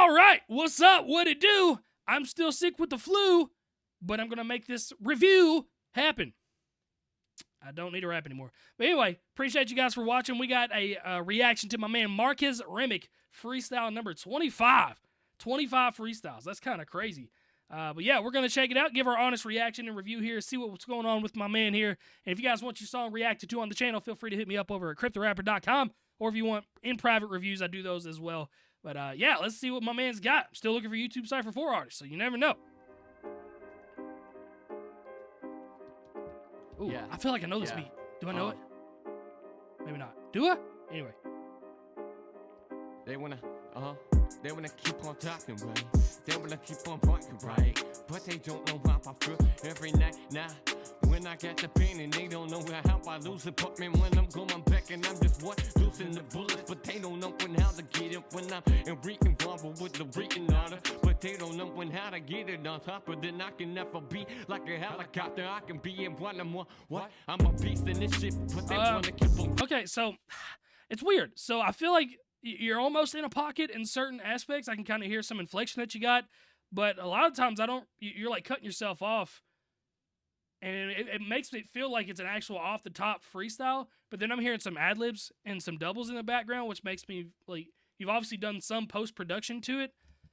All right, what's up? What it do? I'm still sick with the flu, but I'm going to make this review happen. I don't need to rap anymore. But anyway, appreciate you guys for watching. We got a reaction to my man Markuz Remick, freestyle number 25. 25 freestyles. That's kind of crazy. But yeah, we're going to check it out, give our honest reaction and review here, see what's going on with my man here. And if you guys want your song reacted to on the channel, feel free to hit me up over at cryptrapper.com. Or if you want in private reviews, I do those as well. But yeah, let's see what my man's got. I'm still looking for YouTube Cypher 4 artists, so you never know. Ooh, yeah. I feel like I know this beat. Do I know it? Maybe not. Do I? Anyway. They wanna keep on talking, right? They wanna keep on pointing, right? But they don't know how I feel every night now. When I get the pain and they don't know how I lose it. But man, when I'm going back and I'm just losing the bullets. But they don't know how to get it when I'm involved with the written order. But they don't know how to get it on top of then I can never be like a helicopter. I can be in one more. What? I'm a beast in this shit, but they wanna keep on. Okay, so it's weird. So I feel like you're almost in a pocket in certain aspects. I can kind of hear some inflection that you got, but a lot of times you're like cutting yourself off, and it makes me feel like it's an actual off-the-top freestyle, but then I'm hearing some ad-libs and some doubles in the background, which makes me, like, you've obviously done some post-production to it,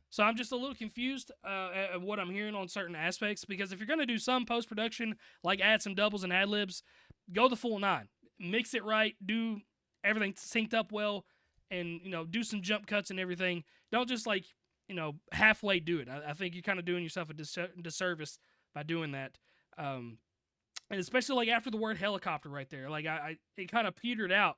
so I'm just a little confused at what I'm hearing on certain aspects, because if you're going to do some post-production, like add some doubles and ad-libs, go the full 9. Mix it right, do everything synced up well, and, you know, do some jump cuts and everything. Don't just, like, you know, halfway do it. I think you're kind of doing yourself a disservice by doing that. And especially, like, after the word helicopter right there. Like, it kind of petered out.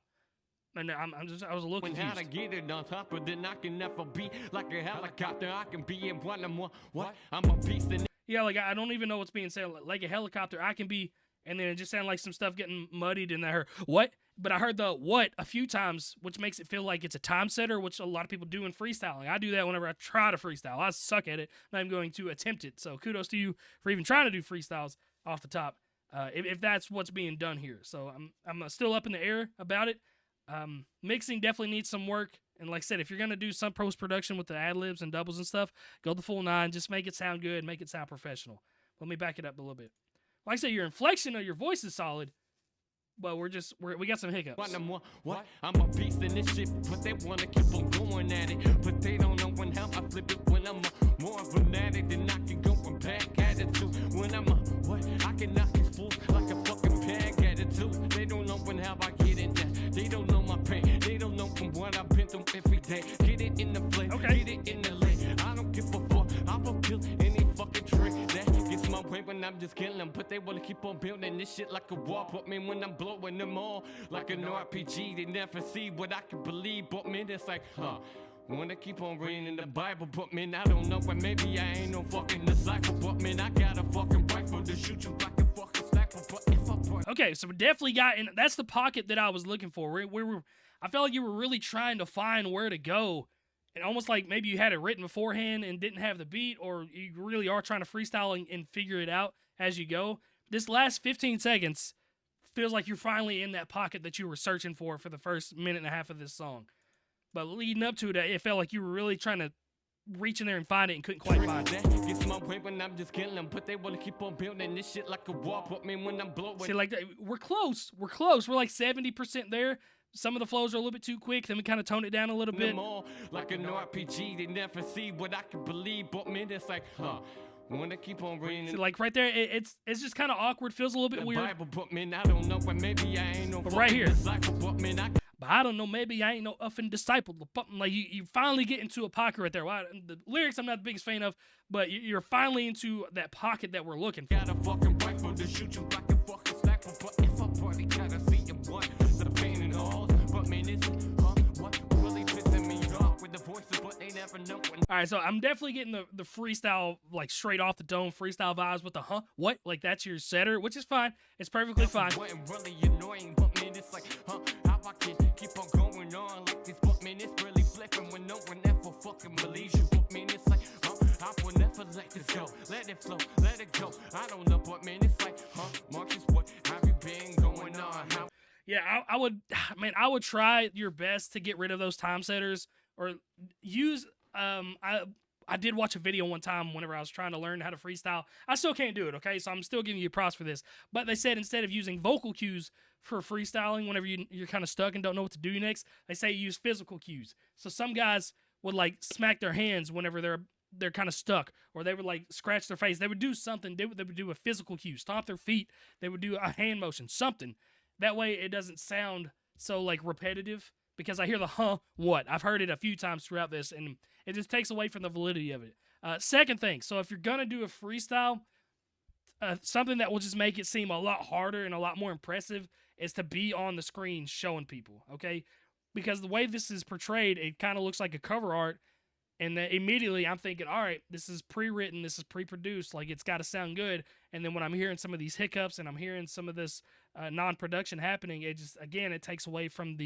And I was a little confused. How to get it on top of then I can never be like a helicopter. I can be in one more. What? I'm a beast in. Yeah, like, I don't even know what's being said. Like a helicopter, I can be... And then it just sounded like some stuff getting muddied, and I heard, what? But I heard the what a few times, which makes it feel like it's a time setter, which a lot of people do in freestyling. I do that whenever I try to freestyle. I suck at it, and I'm going to attempt it. So kudos to you for even trying to do freestyles off the top, if that's what's being done here. So I'm still up in the air about it. Mixing definitely needs some work. And like I said, if you're going to do some post-production with the ad-libs and doubles and stuff, go the full 9. Just make it sound good. Make it sound professional. Let me back it up a little bit. Like I said, your inflection of your voice is solid, but we got some hiccups. What? I'm a beast in this shit, but they wanna keep on going at it. But they don't know how I flip it when I'm more of an addict than I can go from back attitude. When I'm what? I can knock these fools like a fucking pack attitude. They don't know how I get in that. They don't know my pain. They don't know from what I've been through every day. Get it in the flame, get it in the leg. I don't give a fuck. I will kill any fucking trick that gets my way when I'm just killing them. But they wanna keep on building this shit like a wall. But man, when I'm blowing them all like an RPG, they never see what I can believe. But man, it's like, wanna keep on reading the Bible, but man, I don't know, and maybe I ain't no fucking disciple. But man, I got a fucking rifle to shoot you like a fucking sniper. But if I okay, so we definitely got, and that's the pocket that I was looking for. I felt like you were really trying to find where to go. And almost like maybe you had it written beforehand and didn't have the beat, or you really are trying to freestyle and figure it out as you go. This last 15 seconds feels like you're finally in that pocket that you were searching for the first minute and a half of this song. But leading up to it, it felt like you were really trying to reach in there and find it and couldn't quite find it. Gets my way when I'm just killing them, but they want to keep on building this shit like a wall. But me when I'm blowing. See, like, we're close. We're close. We're like 70% there. Some of the flows are a little bit too quick. Then we kind of tone it down a little bit. Like an RPG, they never see what I can believe. But man, it's like, wanna keep on reading. So like right there, it's just kind of awkward. Feels a little bit weird. Bible, but man, I don't know, but maybe I ain't no. But right here. Disciple, but I don't know, maybe I ain't no effing disciple. Like you finally get into a pocket right there. Well, the lyrics I'm not the biggest fan of, but you're finally into that pocket that we're looking for. Got a fucking rifle to shoot you like a fucking sniper. But if I party, gotta see you one. The pain and all. But man, it's what really pissing me off with the voices, but they never know. All right, so I'm definitely getting the freestyle, like straight off the dome freestyle vibes with the what? Like that's your setter, which is fine. It's perfectly fine. Really annoying, but man, it's like, how I can keep on going on like this, but man, it's really flipping when no one ever fucking believes you. But man, it's like, I will never let this go. Let it flow, let it go. I don't know, but man, it's like, Marcus, what have you been going on? Yeah, I would try your best to get rid of those time setters or use I did watch a video one time whenever I was trying to learn how to freestyle. I still can't do it, okay? So I'm still giving you props for this. But they said instead of using vocal cues for freestyling, whenever you're kind of stuck and don't know what to do next, they say use physical cues. So some guys would like smack their hands whenever they're kind of stuck, or they would like scratch their face. They would do something. They would do a physical cue, stomp their feet. They would do a hand motion, something. That way it doesn't sound so like repetitive. Because I hear the what. I've heard it a few times throughout this, and it just takes away from the validity of it. Second thing, so if you're going to do a freestyle, something that will just make it seem a lot harder and a lot more impressive is to be on the screen showing people, okay? Because the way this is portrayed, it kind of looks like a cover art, and then immediately I'm thinking, all right, this is pre-written, this is pre-produced, like it's got to sound good. And then when I'm hearing some of these hiccups and I'm hearing some of this non-production happening, it just, again, it takes away from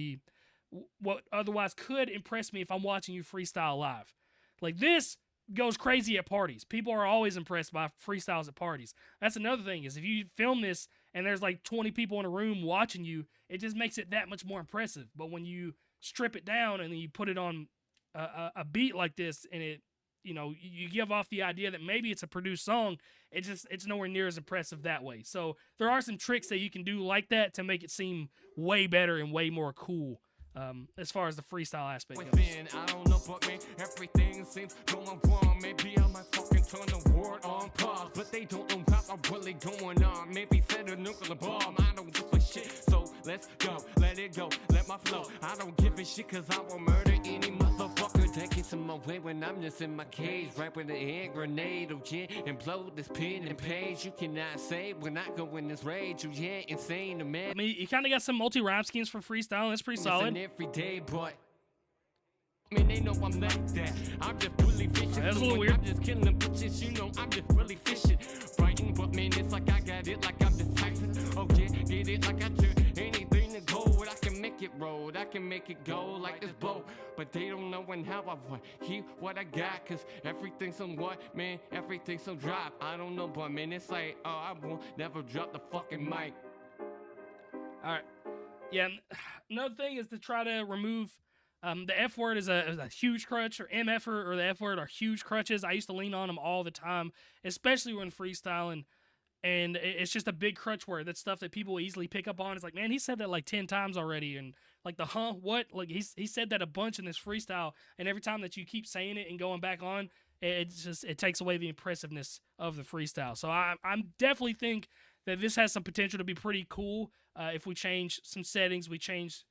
what otherwise could impress me if I'm watching you freestyle live. Like this goes crazy at parties. People are always impressed by freestyles at parties. That's another thing, is if you film this and there's like 20 people in a room watching you, it just makes it that much more impressive. But when you strip it down and then you put it on a beat like this, and it, you give off the idea that maybe it's a produced song, it's nowhere near as impressive that way. So there are some tricks that you can do like that to make it seem way better and way more cool. As far as the freestyle aspect goes. I don't know, but man, everything seems going wrong. Maybe I might fucking turn the world on pause, but they don't know how I'm really going on. Maybe set a nuclear bomb. I don't give a shit, so let's go, let it go, let my flow. I don't give a shit, cause I will murder any motherfucker that gets in my way when I'm just in my cage. Right with the hand grenade, oh yeah, and blow this pen and page. You cannot say when I go in this rage, oh yeah, insane, man. I mean, you kind of got some multi-rhyme schemes for freestyle, that's pretty solid. Every day, but I mean, they know I'm like that. I'm just really fishing. That's a little weird. I'm just killing them bitches, I'm just really fishing. Fighting, but man, it's like I got it, like I'm just Tyson. Oh yeah, get it like I turn anything to gold. I can make it roll, I can make it go like this boat. But they don't know when how I want. Keep what I got, cause everything's on what, man, everything's on drop. I don't know, but man, it's like, oh, I won't never drop the fucking mic. Alright. Yeah, another thing is to try to remove the F word is a huge crutch, or MF or the F word are huge crutches. I used to lean on them all the time, especially when freestyling, and it's just a big crutch word. That's stuff that people easily pick up on. It's like, man, he said that like 10 times already, and like the what? Like he said that a bunch in this freestyle, and every time that you keep saying it and going back on, it takes away the impressiveness of the freestyle. So I definitely think that this has some potential to be pretty cool if we change some settings, we change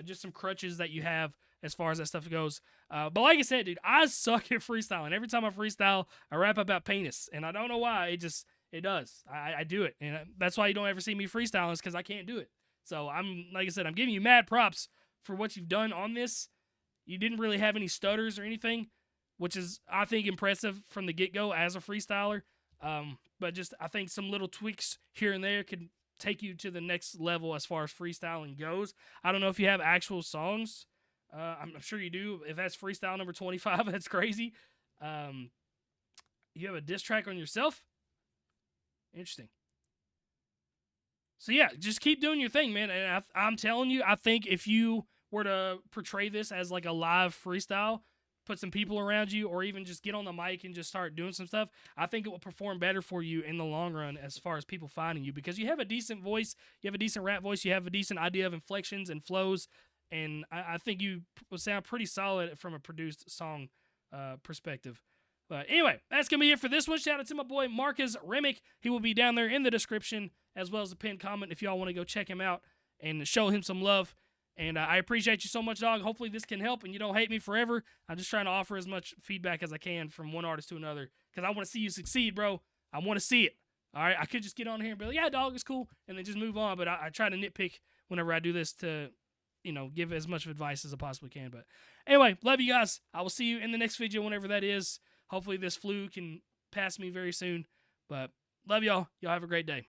just some crutches that you have as far as that stuff goes. But like I said, dude, I suck at freestyling. Every time I freestyle, I rap about penis, and I don't know why. It does. I do it, and that's why you don't ever see me freestyling, is because I can't do it. So like I said, I'm giving you mad props for what you've done on this. You didn't really have any stutters or anything, which is, I think, impressive from the get-go as a freestyler. But just, I think some little tweaks here and there could take you to the next level as far as freestyling goes. I don't know if you have actual songs. I'm sure you do. If that's freestyle number 25, that's crazy. You have a diss track on yourself? Interesting. So yeah, just keep doing your thing, man. And I'm telling you, I think if you were to portray this as like a live freestyle, put some people around you, or even just get on the mic and just start doing some stuff, I think it will perform better for you in the long run as far as people finding you, because you have a decent voice, you have a decent rap voice, you have a decent idea of inflections and flows, and I think you will sound pretty solid from a produced song perspective. But anyway, that's going to be it for this one. Shout out to my boy Markuz Remick. He will be down there in the description, as well as the pinned comment if y'all want to go check him out and show him some love. And I appreciate you so much, dog. Hopefully this can help and you don't hate me forever. I'm just trying to offer as much feedback as I can from one artist to another, because I want to see you succeed, bro. I want to see it. All right? I could just get on here and be like, yeah, dog, it's cool, and then just move on. But I try to nitpick whenever I do this to, give as much advice as I possibly can. But anyway, love you guys. I will see you in the next video, whenever that is. Hopefully this flu can pass me very soon. But love y'all. Y'all have a great day.